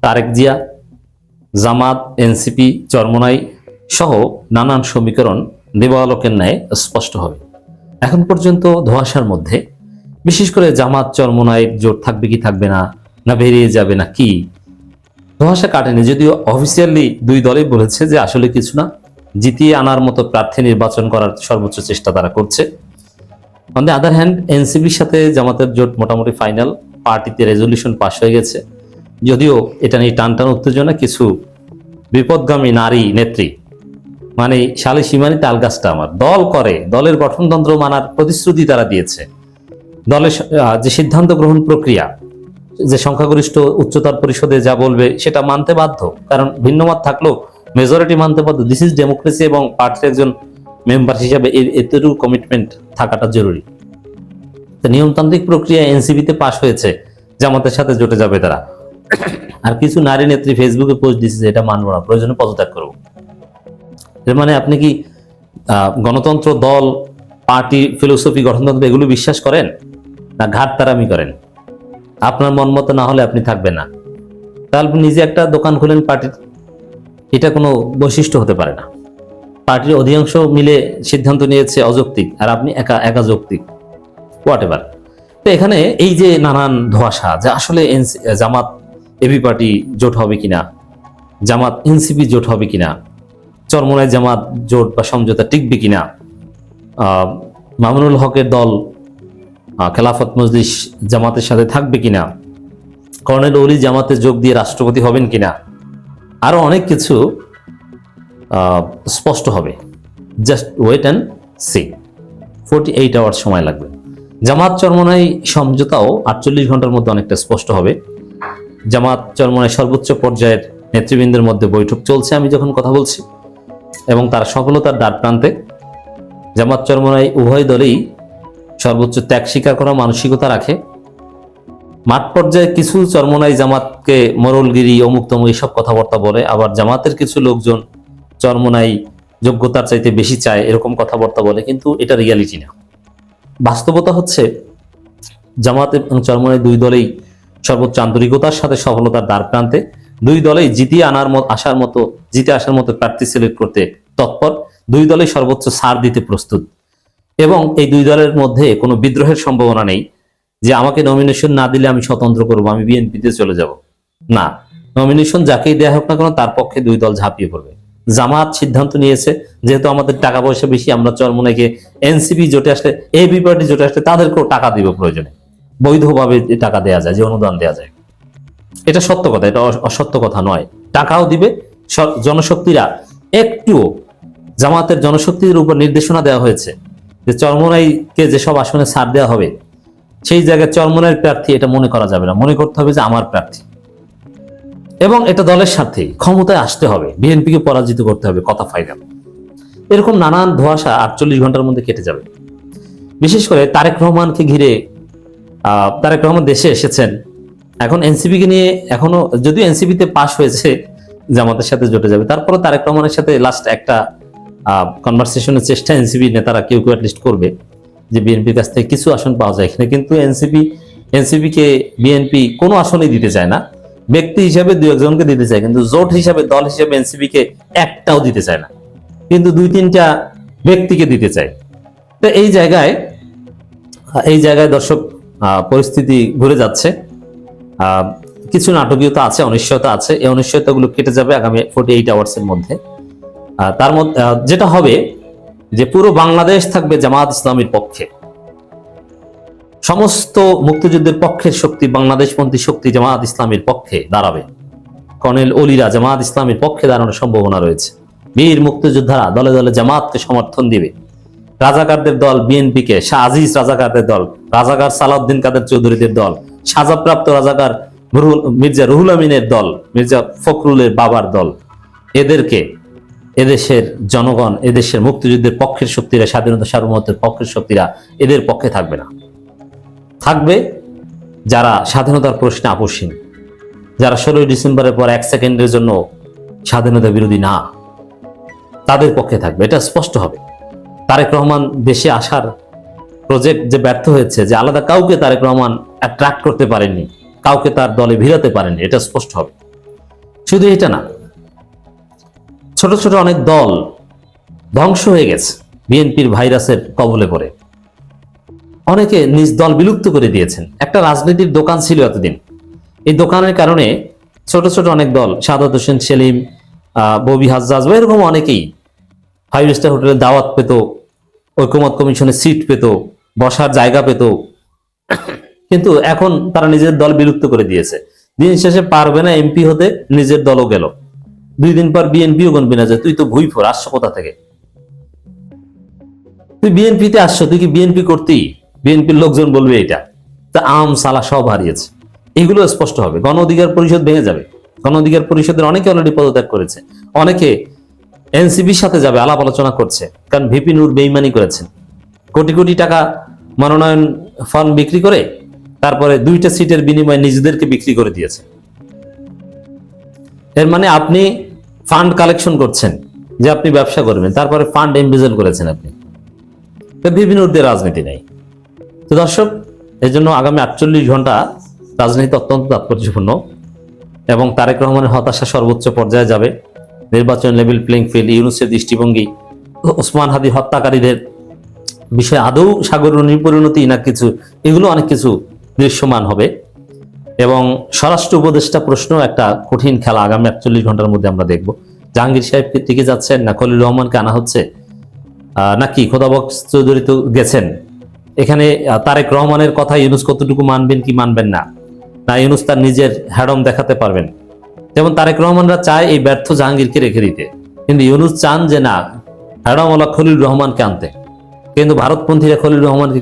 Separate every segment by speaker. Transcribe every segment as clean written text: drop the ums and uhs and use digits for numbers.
Speaker 1: তারেক জিয়া, জামাত, NCP, Charmonai সহ নানান সমীকরণ দেবালোকের ন্যায় স্পষ্ট হবে। এখন পর্যন্ত ধোঁয়াশার মধ্যে, বিশেষ করে জামাত চরমোনাই জোট থাকবে কি থাকবে না, না বেরিয়ে যাবে না কি, ধোঁয়াশা কাটেনি। যদিও অফিসিয়ালি দুই দলই বলেছে যে আসলে কিছু না, জিতিয়ে আনার মতো প্রার্থী নির্বাচন করার সর্বোচ্চ চেষ্টা তারা করছে। অন দ্য আদার হ্যান্ড, এনসিপির সাথে জামাতের জোট মোটামুটি ফাইনাল, পার্টিতে রেজলিউশন পাস হয়ে গেছে। যদিও এটা নিয়ে টানটান উত্তেজনা কিছু বিপদগামী নারী নেত্রী, মানে শালী সীমানি তাল গাছটা আমার দল করে, দলের গঠনতন্ত্র মানার প্রতিশ্রুতি তারা দিয়েছে। দলের যে সিদ্ধান্ত গ্রহণ প্রক্রিয়া, যে সংখ্যাগরিষ্ঠ উচ্চতর পরিষদে যা বলবে সেটা মানতে বাধ্য, কারণ ভিন্নমত থাকলেও মেজরিটি মানতে বাধ্য। দিস ইজ ডেমোক্রেসি, এবং পার্টির একজন মেম্বার হিসাবে এতটুকু কমিটমেন্ট থাকাটা জরুরি। তো নিয়মতান্ত্রিক প্রক্রিয়া এনসিপিতে পাশ হয়েছে, জামাতের সাথে জোটে যাবে তারা। আর কিছু নারী নেত্রী ফেসবুকে পোস্ট দিচ্ছে এটা মানবো না, প্রয়োজনে পদত্যাগ করবো। এর মানে আপনি কি গণতন্ত্র, দল, পার্টি, ফিলোসফি, গঠনতন্ত্র এগুলো বিশ্বাস করেন, না ঘাটতারামি করেন? আপনার মন মতো না হলে আপনি থাকবেন না, তাহলে আপনি নিজে একটা দোকান খুলেন পার্টির, এটা কোনো বৈশিষ্ট্য হতে পারে না। পার্টির অধিকাংশ মিলে সিদ্ধান্ত নিয়েছে অযৌক্তিক, আর আপনি একা একা যৌক্তিক, হোয়াট এভার। তো এখানে এই যে নানান ধোঁয়াশা, যে আসলে জামাত এবি পার্টি জোট হবে কিনা, জামাত এনসিপি জোট হবে কিনা, চরমোনাই জামাত জোট বা সমঝোতা টিকবে কিনা, মামুনুল হকের দল খেলাফত মজলিস জামাতের সাথে থাকবে কিনা, কর্নেল ওলি জামাতে যোগ দিয়ে রাষ্ট্রপতি হবেন কিনা, আরো অনেক কিছু স্পষ্ট হবে। Just wait and see. 48 hour সময় লাগবে। জামাত চরমোনাই সমঝোতাও 48 ঘন্টার মধ্যে অনেকটা স্পষ্ট হবে। জামাত চরমোনাই সর্বোচ্চ পর্যায়ের নেতৃবৃন্দের মধ্যে বৈঠক চলছে আমি যখন কথা বলছি, এবং তার সফলতার দ্বার প্রান্তে। জামাত চরমোনাই উভয় দলেই সর্বোচ্চ ত্যাগ স্বীকার করা মানসিকতা রাখে। মাঠ পর্যায়ে কিছু চরমোনাই জামাতকে মরলগিরি, অমুক তমুক এইসব কথাবার্তা বলে, আবার জামাতের কিছু লোকজন চরমোনাই যোগ্যতার চাইতে বেশি চায় এরকম কথাবার্তা বলে, কিন্তু এটা রিয়ালিটি না। বাস্তবতা হচ্ছে জামাত এবং চরমোনাই দুই দলেই সর্বোচ্চ আন্তরিকতার সাথে সফলতার দ্বার প্রান্তে। দুই দলেই জিতে আসার মতো প্রার্থী সিলেক্ট করতে তৎপর। দুই দলেই সর্বোচ্চ ছাড় দিতে প্রস্তুত, এবং এই দুই দলের মধ্যে কোনো বিদ্রোহের সম্ভাবনা নেই যে আমাকে নমিনেশন না দিলে আমি স্বতন্ত্র করবো, আমি বিএনপিতে চলে যাব। না, নমিনেশন যাকেই দেয়া হোক না কেন তার পক্ষে দুই দল ঝাঁপিয়ে পড়বে। জামাত সিদ্ধান্ত নিয়েছে যেহেতু আমাদের টাকা পয়সা বেশি, আমরা চরমোনাইকে এনসিপি জোটে আসলে, এবি পার্টি জোটে আসলে তাদেরকেও টাকা দিব প্রয়োজনে, বৈধভাবে টাকা দেয়া যায়, যে অনুদান দেয়া যায়। এটা সত্য কথা, এটা অসত্য কথা নয়। টাকাও দিবে। জনশক্তিরা একটুও, জামাতের জনশক্তির উপর নির্দেশনা দেওয়া হয়েছে যে চরমোনাইকে যেসব আসনে ছাড় দেওয়া হবে, সেই জায়গায় চরমোনাইয়ের প্রার্থী এটা মনে করা যাবে না, মনে করতে হবে যে আমার প্রার্থী। এবং এটা দলের স্বার্থেই, ক্ষমতায় আসতে হবে, বিএনপিকে পরাজিত করতে হবে, কথা ফাইনাল। এরকম নানান ধোঁয়াশা 48 ঘন্টার মধ্যে কেটে যাবে। বিশেষ করে তারেক রহমানকে ঘিরে, তারেক রহমান দেশে এসেছেন, এখন এনসিপিকে নিয়ে, এখনো যদিও এনসিপিতে পাশ হয়েছে জামাতের সাথে জোটে যাবে, তারপরে তারেক রহমানের সাথে লাস্ট একটা কনভারসেশনের চেষ্টা এনসিপি নেতারা কেউ কেউ অ্যাটলিস্ট করবে, যে বিএনপির কাছ থেকে কিছু আসন পাওয়া যায় এখানে। কিন্তু এনসিপিকে বিএনপি কোনো আসনই দিতে চায় না। ব্যক্তি হিসাবে দু একজনকে দিতে চায়, কিন্তু জোট হিসাবে, দল হিসাবে এনসিপিকে একটাও দিতে চায় না, কিন্তু 2-3টা ব্যক্তিকে দিতে চায়। তো এই জায়গায় দর্শক পরিস্থিতি ঘুরে যাচ্ছে। কিছু নাটকীয়তা আছে, অনিশ্চয়তা আছে। এই অনিশ্চয়তাগুলো কেটে যাবে আগামী 48 আওয়ার্সের মধ্যে। তার মধ্যে যেটা হবে যে পুরো বাংলাদেশ থাকবে জামাত ইসলামীর পক্ষে। সমস্ত মুক্তিযুদ্ধের পক্ষের শক্তি, বাংলাদেশপন্থী শক্তি জামাত ইসলামীর পক্ষে দাঁড়াবে। কর্নেল ওলিরা জামাত ইসলামীর পক্ষে দাঁড়ানোর সম্ভাবনা রয়েছে। বীর মুক্তিযোদ্ধারা দলে দলে জামাতকে সমর্থন দিবে। রাজাকারদের দল বিএনপিকে, শাহ আজিজ রাজাকারদের দল, রাজাকার সালাউদ্দিন কাদের চৌধুরীদের দল, সাজাপ্রাপ্ত রাজাকার মির্জা রুহুল আমিনের দল, মির্জা ফখরুলের বাবার দল, এদেরকে এদেশের জনগণ, এদেশের মুক্তিযুদ্ধের পক্ষের শক্তিরা, স্বাধীনতা সার্বভৌমত্বের পক্ষের শক্তিরা এদের পক্ষে থাকবে না। থাকবে যারা স্বাধীনতার প্রশ্নে আপোষহীন, যারা 16ই ডিসেম্বরের পর 1 সেকেন্ডের জন্য স্বাধীনতা বিরোধী না, তাদের পক্ষে থাকবে। এটা স্পষ্ট হবে। তারেক রহমান দেশে আসার প্রজেক্ট যে ব্যর্থ হয়েছে, যে আলাদা কাউকে তারেক রহমান অ্যাট্রাক্ট করতে পারেননি, কাউকে তার দলে ভিড়াতে পারেননি, এটা স্পষ্ট হবে। শুধু এটা না, ছোট ছোট অনেক দল ধ্বংস হয়ে গেছে বিএনপির ভাইরাসের কবলে পড়ে। অনেকে নিজ দল বিলুপ্ত করে দিয়েছেন। একটা রাজনীতির দোকান ছিল এতদিন, এই দোকানের কারণে ছোট ছোট অনেক দল, সাদাত হোসেন সেলিম, ববি হাজ্জাজ বা এরকম অনেকেই 5 স্টার হোটেলে দাওয়াত পেত, ঐকমত্য কমিশনে সিট পেত, বসার জায়গা পেত, কিন্তু এখন তারা নিজের দল বিলুপ্ত করে দিয়েছে। দিন শেষে পারবে না এমপি হতে, নিজের দলও গেল। 2 দিন পর বিএনপিও গণবি না যে তুই তো ভুই ফোর, আসছো কোথা থেকে? তুই বিএনপিতে আসছো, তুই কি বিএনপি করতি? বিএনপির লোকজন বলবে এটা। তা আম সালা সব হারিয়েছে। এগুলো স্পষ্ট হবে। গণ অধিকার পরিষদ ভেঙে যাবে। গণ অধিকার পরিষদের অনেকে অলরেডি পদত্যাগ করেছে, অনেকে এনসিপির সাথে যাবে, আলাপ আলোচনা করছে। কারণ ভিপি নূর বেইমানি করেছেন, কোটি কোটি টাকা মনোনয়ন ফর্ম বিক্রি করে তারপরে 2টা সিটের বিনিময়ে নিজেদেরকে বিক্রি করে দিয়েছে। এর মানে আপনি ফান্ড কালেকশন করছেন যে আপনি ব্যবসা করবেন, তারপরে ফান্ড এমবিজল করেছেন আপনি। ভিপি নূরদের রাজনীতি নেই। তো দর্শক, এই জন্য আগামী 48 ঘন্টা রাজনীতি অত্যন্ত তাৎপর্যপূর্ণ এবং তারেক রহমানের হতাশা সর্বোচ্চ পর্যায়ে যাবে। নির্বাচন লেভেল প্লেইং ফিল্ড, ইউনূসের দৃষ্টিভঙ্গি, ওসমান হাদি হত্যাকারীদের বিষয়ে আদৌ সাগররুনির পরিণতি না কিছু, এগুলো অনেক কিছু দৃশ্যমান হবে। এবং স্বরাষ্ট্র উপদেষ্টা প্রশ্ন একটা কঠিন খেলা আগামী 48 ঘন্টার মধ্যে আমরা দেখব। জাহাঙ্গীর সাহেব টিকে যাচ্ছেন না খলিল রহমানকে আনা হচ্ছে, নাকি খোদাবক্স চৌধুরী তো গেছেন। এখানে তারেক রহমানের কথা ইউনূস কতটুকু মানবেন কি মানবেন না, না ইউনূস তার নিজের হ্যাডম দেখাতে পারবেন। যেমন তারেক রহমানরা চায় এই ব্যর্থ জাহাঙ্গীরকে রেখে দিতে, কিন্তু ইউনূস চান যে না, হ্যাডমওয়ালা খলিল রহমানকে আনতে। কিন্তু ভারতপন্থীরা খলিল রহমানকে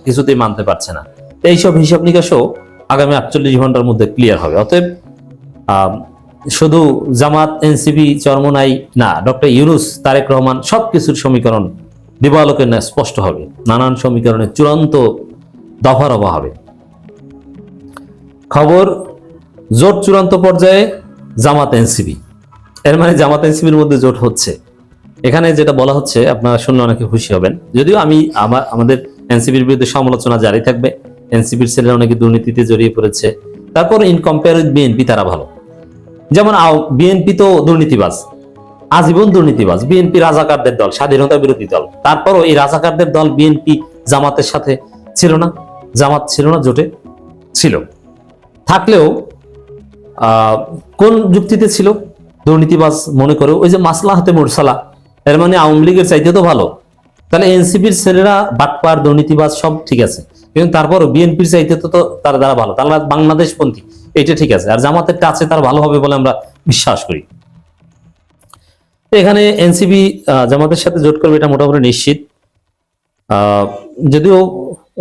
Speaker 1: কিছুতেই মানতে পারছে না। এইসব হিসাব নিকাশও আগামী 48 ঘন্টার মধ্যে ক্লিয়ার হবে। অতএব শুধু জামাত, এনসিপি, চরমোনাই না, ডক্টর ইউনূস, তারেক রহমান সবকিছুর সমীকরণ দিবালোকের ন্যায় স্পষ্ট হবে। নানান সমীকরণের চূড়ান্ত দফারফা হবে। খবর, জোট চূড়ান্ত পর্যায়ে জামাত এনসিপি। এর মানে জামাত এনসিপির মধ্যে জোট হচ্ছে। এখানে যেটা বলা হচ্ছে আপনারা শুনলে অনেকে খুশি হবেন, যদিও আমাদের এনসিপির বিরুদ্ধে সমালোচনা জারি থাকবে। এনসিপির ছেলেরা অনেকে দুর্নীতিতে জড়িয়ে পড়েছে, তারপর ইন কম্পেয়ার উইথ বিএনপি তারা ভালো। যেমন বিএনপি তো দুর্নীতিবাজ, আজীবন দুর্নীতিবাজ। বিএনপি রাজাকারদের দল, স্বাধীনতা বিরোধী দল। তারপরও এই রাজাকারদের দল বিএনপি জামাতের সাথে ছিল না, জামাত ছিল না জোটে, ছিল। থাকলেও কোন যুক্তিতে ছিল? দুর্নীতিবাজ মনে করে, ওই যে মাসলাহাতে মুরসালা, এর মানে আওয়ামী লীগের চাইতে তো ভালো। তাহলে এনসিপির ছেলেরা বাটপার, দুর্নীতিবাজ সব ঠিক আছে, কিন্তু তারপরও বিএনপির চাইতে তো তার দ্বারা ভালো, তারা বাংলাদেশপন্থী, এটা ঠিক আছে। আর জামাতের কাছে তার ভালো হবে বলে আমরা বিশ্বাস করি। এখানে এনসিপি জামাতের সাথে জোট করবে, এটা মোটামুটি নিশ্চিত। যদিও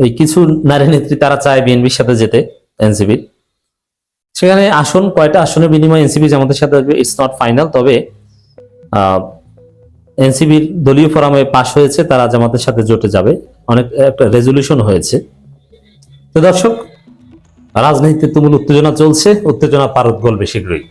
Speaker 1: ওই কিছু নারী নেত্রী তারা চায় বিএনপির সাথে যেতে, এনসিপির সেখানে আসন, কয়টা আসনের বিনিময়ে এনসিপি জামাতের সাথে আসবে ইটস নট ফাইনাল। তবে এনসিপির দলীয় ফোরামে পাশ হয়েছে, তারা জামাতের সাথে জোটে যাবে, অনেক একটা রেজলিউশন হয়েছে। তো দর্শক, রাজনীতিতে তুমুল উত্তেজনা চলছে, উত্তেজনা পারদ গলবে শীঘ্রই।